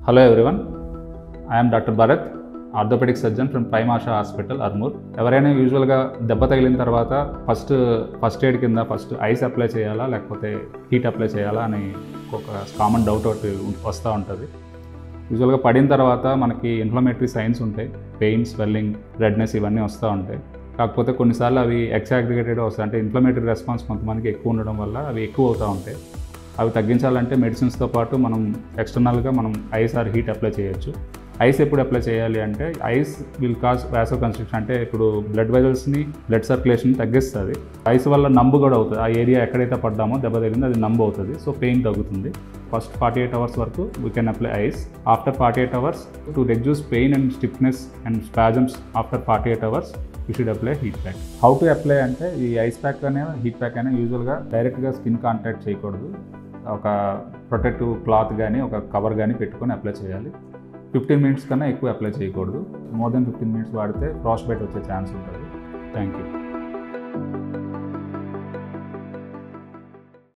Hello everyone, I am Dr. Bharat, orthopedic surgeon from prime Asha hospital Armoor. ఎవరైనా యూజువల్గా దెబ్బ తగిలిన తర్వాత ఫస్ట్ ఎయిడ్ కింద ఐస్ అప్లై చేయాలా లేకపోతే హీట్ అప్లై చేయాలా అని ఒక కామన్ డౌట్ ఒకటి వస్తూ ఉంటుంది. యూజువల్గా పడిన తర్వాత మనకి ఇన్ఫ్లమేటరీ సైన్స్ ఉంటాయి, పెయిన్, స్వెల్లింగ్, రెడ్నెస్ ఇవన్నీ వస్తూ ఉంటాయి. కాకపోతే కొన్నిసార్లు అవి ఎగ్జాగ్రిగేటెడ్ వస్తాయి, అంటే ఇన్ఫ్లమేటరీ రెస్పాన్స్ కొంతమందికి ఎక్కువ ఉండడం వల్ల అవి ఎక్కువ అవుతూ ఉంటాయి. అవి తగ్గించాలంటే మెడిసిన్స్తో పాటు మనం ఎక్స్టర్నల్గా ఐస్ ఆర్ హీట్ అప్లై చేయొచ్చు. ఐస్ ఎప్పుడు అప్లై చేయాలి అంటే ఐస్ విల్ కాజ్ వాసో కన్స్ట్రిక్షన్, అంటే ఇప్పుడు బ్లడ్ వెజల్స్ని, బ్లడ్ సర్క్యులేషన్ తగ్గిస్తుంది. ఐస్ వల్ల నంబు కూడా అవుతుంది, ఆ ఏరియా ఎక్కడైతే పడ్డామో దెబ్బ తగిలిందో అది నంబు అవుతుంది, సో పెయిన్ తగ్గుతుంది. ఫస్ట్ 48 hours వరకు we can apply ice. After 48 hours to reduce pain and stiffness and spasms after 48 hours you should apply heat pack. How to apply అంటే ఈ ఐస్ ప్యాక్ అయినా హీట్ ప్యాక్ అయినా యూజువల్గా డైరెక్ట్గా skin contact చేయకూడదు. ఒక protective cloth కానీ ఒక కవర్ కానీ పెట్టుకొని అప్లై చేయాలి. 15 minutes కన్నా ఎక్కువ అప్లై చేయకూడదు. మోర్ దెన్ 15 minutes వాడితే ఫ్రాస్ట్ బైట్ వచ్చే ఛాన్స్ ఉంటుంది. Thank you.